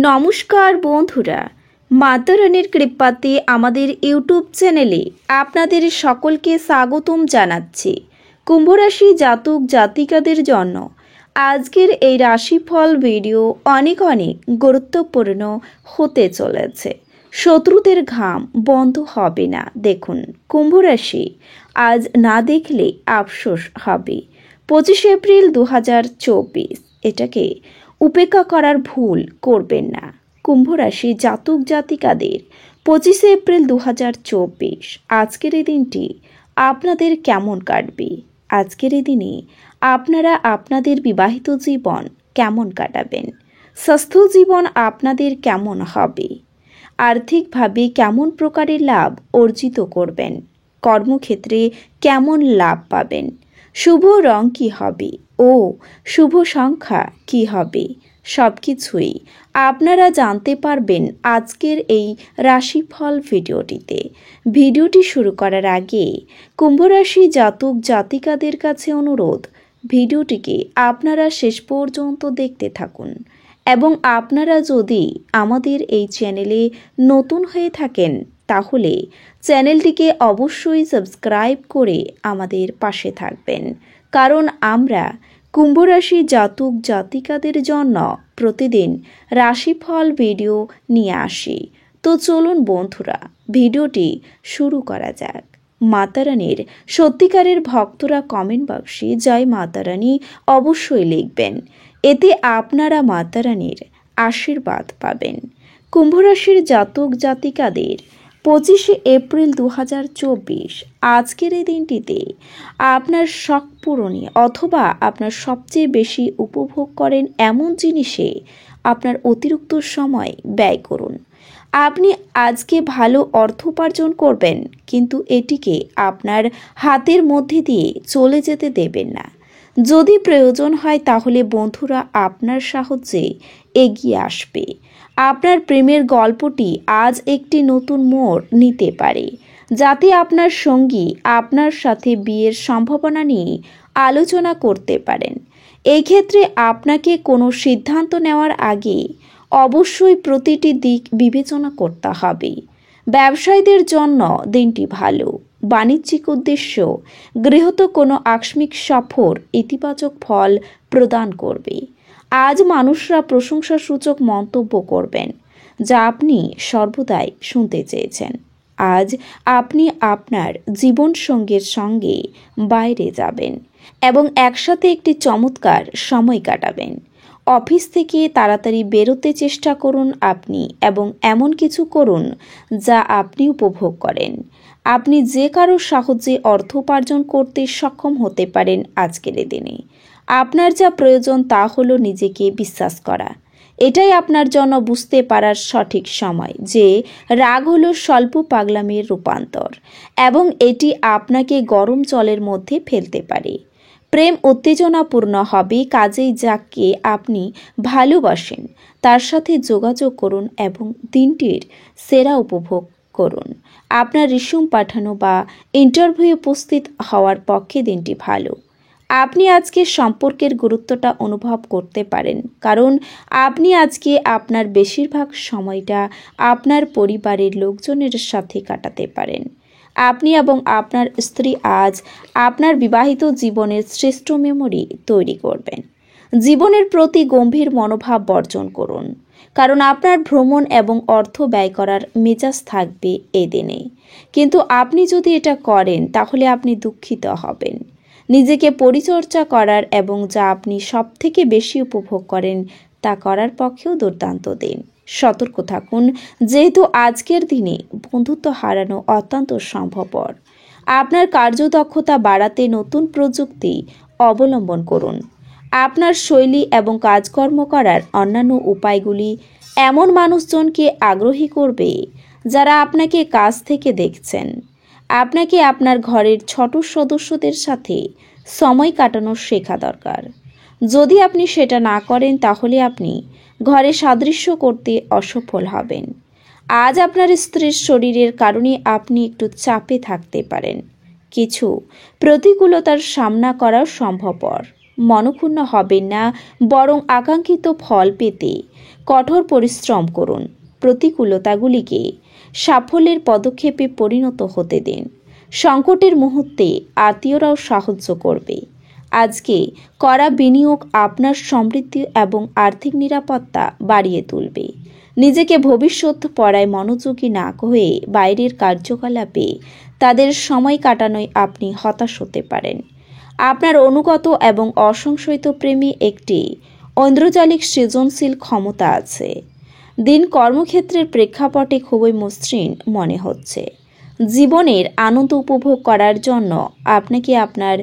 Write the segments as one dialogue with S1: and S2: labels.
S1: নমস্কার বন্ধুরা, মাতা রানীর কৃপাতে আমাদের ইউটিউব চ্যানেলে আপনাদের সকলকে স্বাগতম জানাচ্ছি। কুম্ভরাশি জাতক জাতিকাদের জন্য আজকের এই রাশিফল ভিডিও অনেক গুরুত্বপূর্ণ হতে চলেছে। শত্রুদের ঘাম বন্ধ হবে না। দেখুন, কুম্ভরাশি আজ না দেখলে আফসোস হবে। 25 এপ্রিল 2024, এটাকে উপেক্ষা করার ভুল করবেন না। কুম্ভরাশি জাতক জাতিকাদের 25 এপ্রিল 2024 আজকের এই দিনটি আপনাদের কেমন কাটবে? আজকের এই দিনে আপনারা আপনাদের বিবাহিত জীবন কেমন কাটাবেন? স্বাস্থ্য জীবন আপনাদের কেমন হবে? আর্থিকভাবে কেমন প্রকারের লাভ অর্জিত করবেন? কর্মক্ষেত্রে কেমন লাভ পাবেন? শুভ রং কী হবে ও শুভ সংখ্যা কী হবে? সব কিছুই আপনারা জানতে পারবেন আজকের এই রাশিফল ভিডিওটিতে। ভিডিওটি শুরু করার আগে কুম্ভরাশি জাতক জাতিকাদের কাছে অনুরোধ, ভিডিওটিকে আপনারা শেষ পর্যন্ত দেখতে থাকুন এবং আপনারা যদি আমাদের এই চ্যানেলে নতুন হয়ে থাকেন তাহলে চ্যানেলটিকে অবশ্যই সাবস্ক্রাইব করে আমাদের পাশে থাকবেন, কারণ আমরা কুম্ভরাশি জাতক জাতিকাদের জন্য প্রতিদিন রাশিফল ভিডিও নিয়ে আসি। তো চলুন বন্ধুরা, ভিডিওটি শুরু করা যাক। মাতা রানীর সত্যিকারের ভক্তরা কমেন্ট বক্সে জয় মাতা রানী অবশ্যই লিখবেন, এতে আপনারা মাতা রানীর আশীর্বাদ পাবেন। কুম্ভরাশির জাতক জাতিকাদের 25 এপ্রিল 2024 আজকের এই দিনটিতে আপনার শখ পূরণে অথবা আপনার সবচেয়ে বেশি উপভোগ করেন এমন জিনিসে আপনার অতিরিক্ত সময় ব্যয় করুন। আপনি আজকে ভালো অর্থ উপার্জন করবেন, কিন্তু এটিকে আপনার হাতের মধ্যে দিয়ে চলে যেতে দেবেন না। যদি প্রয়োজন হয় তাহলে বন্ধুরা আপনার সাহায্যে এগিয়ে আসবে। আপনার প্রেমের গল্পটি আজ একটি নতুন মোড় নিতে পারে, যাতে আপনার সঙ্গী আপনার সাথে বিয়ের সম্ভাবনা নিয়ে আলোচনা করতে পারেন। এই ক্ষেত্রে আপনাকে কোনো সিদ্ধান্ত নেওয়ার আগে অবশ্যই প্রতিটি দিক বিবেচনা করতে হবে। ব্যবসায়ীদের জন্য দিনটি ভালো। বাণিজ্যিক উদ্দেশ্য গৃহীত কোনো আকস্মিক সফর ইতিবাচক ফল প্রদান করবে। আজ মানুষরা প্রশংসাসূচক মন্তব্য করবেন, যা আপনি সর্বদাই শুনতে চেয়েছেন। আজ আপনি আপনার জীবনসঙ্গীর সঙ্গে বাইরে যাবেন এবং একসাথে একটি চমৎকার সময় কাটাবেন। অফিস থেকে তাড়াতাড়ি বেরোতে চেষ্টা করুন আপনি, এবং এমন কিছু করুন যা আপনি উপভোগ করেন। আপনি যে কারো সাহায্যে অর্থ উপার্জন করতে সক্ষম হতে পারেন আজকের দিনে। আপনার যা প্রয়োজন তা হলো নিজেকে বিশ্বাস করা। এটাই আপনার জন্য বুঝতে পারার সঠিক সময় যে রাগ হলো স্বল্প পাগলামির রূপান্তর, এবং এটি আপনাকে গরম জলের মধ্যে ফেলতে পারে। প্রেম উত্তেজনাপূর্ণ হবে, কাজেই যাকে আপনি ভালোবাসেন তার সাথে যোগাযোগ করুন এবং দিনটির সেরা উপভোগ করুন। আপনার রিস্যুম পাঠানো বা ইন্টারভিউ উপস্থিত হওয়ার পক্ষে দিনটি ভালো। আপনি আজকে সম্পর্কের গুরুত্বটা অনুভব করতে পারেন, কারণ আপনি আজকে আপনার বেশিরভাগ সময়টা আপনার পরিবারের লোকজনের সাথে কাটাতে পারেন। আপনি এবং আপনার স্ত্রী আজ আপনার বিবাহিত জীবনের শ্রেষ্ঠ মেমোরি তৈরি করবেন। জীবনের প্রতি গম্ভীর মনোভাব বর্জন করুন, কারণ আপনার ভ্রমণ এবং অর্থ ব্যয় করার মেজাজ থাকবে এই দিনে। কিন্তু আপনি যদি এটা করেন তাহলে আপনি দুঃখিত হবেন। নিজেকে পরিচর্যা করার এবং যা আপনি সবথেকে বেশি উপভোগ করেন তা করার পক্ষেও দুর্দান্ত দিন। সতর্ক থাকুন, যেহেতু আজকের দিনে বন্ধুত্ব হারানো অত্যন্ত সম্ভবপর। আপনার কার্যদক্ষতা বাড়াতে নতুন প্রযুক্তি অবলম্বন করুন। আপনার শৈলী এবং কাজকর্ম করার অন্যান্য উপায়গুলি এমন মানুষজনকে আগ্রহী করবে যারা আপনাকে কাছ থেকে দেখছেন। আপনাকে আপনার ঘরের ছোট সদস্যদের সাথে সময় কাটানো শেখা দরকার। যদি আপনি সেটা না করেন তাহলে আপনি ঘরে সাদৃশ্য করতে অসফল হবেন। আজ আপনার স্ত্রীর শরীরের কারণে আপনি একটু চাপে থাকতে পারেন। কিছু প্রতিকূলতার সামনা করা সম্ভবপর। মনক্ষুণ্ণ হবেন না, বরং আকাঙ্ক্ষিত ফল পেতে কঠোর পরিশ্রম করুন। প্রতিকূলতাগুলিকে সাফল্যের পদক্ষেপে পরিণত হতে দিন। সংকটের মুহূর্তে আত্মীয়রাও সাহায্য করবে। আজকে করা বিনিয়োগ আপনার সমৃদ্ধি এবং আর্থিক নিরাপত্তা বাড়িয়ে তুলবে। নিজেকে ভবিষ্যৎ পড়ায় মনোযোগী না হয়ে বাইরের কার্যকলাপে তাদের সময় কাটানোয় আপনি হতাশ হতে পারেন। আপনার অনুগত এবং অসংশয়িত প্রেমী একটি ঐন্দ্রজালিক সৃজনশীল ক্ষমতা আছে। দিন কর্মক্ষেত্রের প্রেক্ষাপটে খুবই মসৃণ মনে হচ্ছে। জীবনের আনন্দ উপভোগ করার জন্য আপনাকে আপনার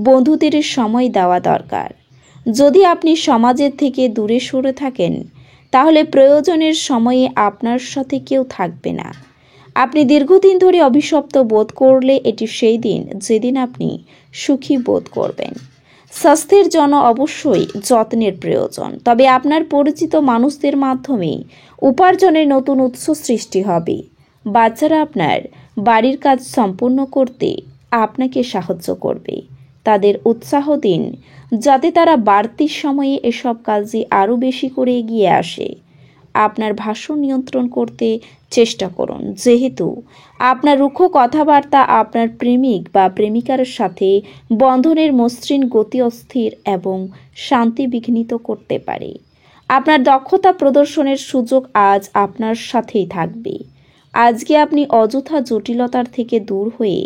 S1: বন্ধুদের সময় দেওয়া দরকার। যদি আপনি সমাজের থেকে দূরে সরে থাকেন, তাহলে প্রয়োজনের সময়ে আপনার সাথে কেউ থাকবে না। আপনি দীর্ঘদিন ধরে অভিশপ্ত বোধ করলে এটি সেই দিন যেদিন আপনি সুখী বোধ করবেন। স্বাস্থ্যের জন্য অবশ্যই যত্নের প্রয়োজন, তবে আপনার পরিচিত মানুষদের মাধ্যমে উপার্জনের নতুন উৎস সৃষ্টি হবে। বাচ্চারা আপনার বাড়ির কাজ সম্পূর্ণ করতে আপনাকে সাহায্য করবে। তাদের উৎসাহ দিন যাতে তারা বাড়তি সময়ে এসব কাজে আরও বেশি করে এগিয়ে আসে। আপনার ভাষণ নিয়ন্ত্রণ করতে চেষ্টা করুন, যেহেতু আপনার রুক্ষ কথাবার্তা আপনার প্রেমিক বা প্রেমিকার সাথে বন্ধনের মসৃণ গতি অস্থির এবং শান্তি বিঘ্নিত করতে পারে। আপনার দক্ষতা প্রদর্শনের সুযোগ আজ আপনার সাথেই থাকবে। আজকে আপনি অযথা জটিলতার থেকে দূর হয়ে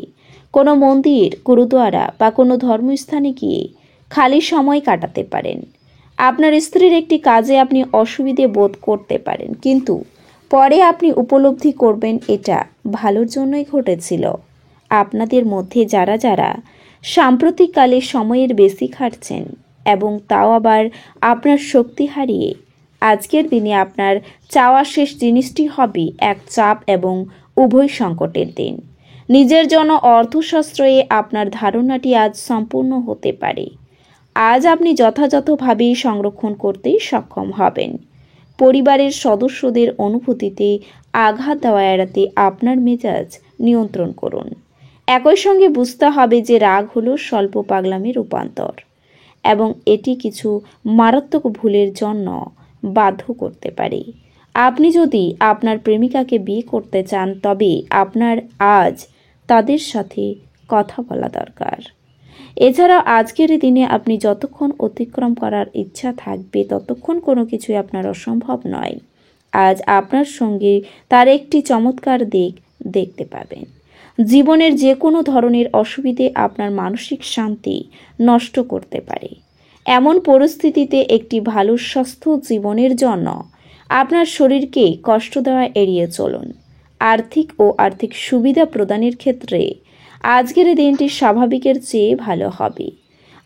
S1: কোনো মন্দির, গুরুদ্বারা বা কোনো ধর্মস্থানে গিয়ে খালি সময় কাটাতে পারেন। আপনার স্ত্রীর একটি কাজে আপনি অসুবিধে বোধ করতে পারেন, কিন্তু পরে আপনি উপলব্ধি করবেন এটা ভালোর জন্যই ঘটেছিল। আপনাদের মধ্যে যারা যারা সাম্প্রতিককালে সময়ের বেশি খাটছেন এবং তাও আবার আপনার শক্তি হারিয়ে, আজকের দিনে আপনার চাওয়া শেষ জিনিসটি হবে এক চাপ এবং উভয় সংকটের দিন। নিজের জন্য অর্থশাস্ত্রে আপনার ধারণাটি আজ সম্পূর্ণ হতে পারে। আজ আপনি যথাযথভাবে সংরক্ষণ করতে সক্ষম হবেন। পরিবারের সদস্যদের অনুভূতিতে আঘাত দেওয়া এড়াতে আপনার মেজাজ নিয়ন্ত্রণ করুন। একই সঙ্গে বুঝতে হবে যে রাগ হলো স্বল্প পাগলামির রূপান্তর এবং এটি কিছু মারাত্মক ভুলের জন্য বাধ্য করতে পারে। আপনি যদি আপনার প্রেমিকাকে বিয়ে করতে চান, তবে আপনার আজ তাদের সাথে কথা বলা দরকার। এছাড়াও আজকের দিনে আপনি যতক্ষণ অতিক্রম করার ইচ্ছা থাকবে, ততক্ষণ কোনো কিছুই আপনার অসম্ভব নয়। আজ আপনার সঙ্গে তার একটি চমৎকার দিক দেখতে পাবেন। জীবনের যে কোনো ধরনের অসুবিধে আপনার মানসিক শান্তি নষ্ট করতে পারে। এমন পরিস্থিতিতে একটি ভালো স্বাস্থ্য জীবনের জন্য আপনার শরীরকে কষ্ট দেওয়া এড়িয়ে চলুন। আর্থিক সুবিধা প্রদানের ক্ষেত্রে আজকের দিনটি স্বাভাবিকের চেয়ে ভালো হবে।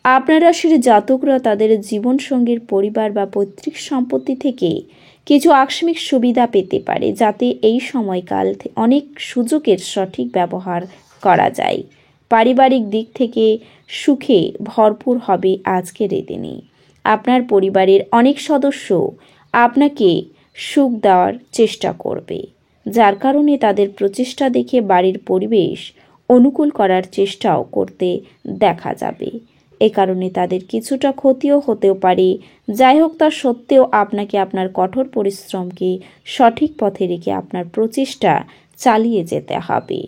S1: আপনার রাশির জাতকরা তাদের জীবনসঙ্গীর পরিবার বা পৈতৃক সম্পত্তি থেকে কিছু আকস্মিক সুবিধা পেতে পারে, যাতে এই সময়কাল অনেক সুযোগের সঠিক ব্যবহার করা যায়। পারিবারিক দিক থেকে সুখে ভরপুর হবে আজকের এই দিনে। আপনার পরিবারের অনেক সদস্য আপনাকে সুখ দেওয়ার চেষ্টা করবে, যার কারণে তাদের প্রচেষ্টা দেখে বাড়ির পরিবেশ অনুকূল করার চেষ্টাও করতে দেখা যাবে। এ কারণে তাদের কিছুটা ক্ষতিও হতেও পারে। যাই হোক, তা সত্ত্বেও আপনাকে আপনার কঠোর পরিশ্রমকে সঠিক পথে রেখে আপনার প্রচেষ্টা চালিয়ে যেতে হবে।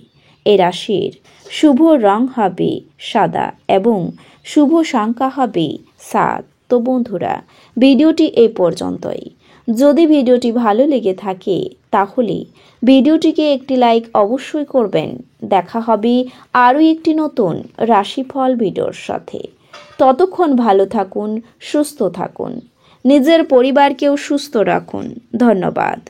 S1: এ রাশির শুভ রং হবে সাদা এবং শুভ সংখ্যা হবে 7। তো বন্ধুরা, ভিডিওটি এই পর্যন্তই। যদি ভিডিওটি ভালো লেগে থাকে তাহলে ভিডিওটিকে একটি লাইক অবশ্যই করবেন। দেখা হবে আরও একটি নতুন রাশিফল ভিডিওর সাথে। ততক্ষণ ভালো থাকুন, সুস্থ থাকুন, নিজের পরিবারকেও সুস্থ রাখুন। ধন্যবাদ।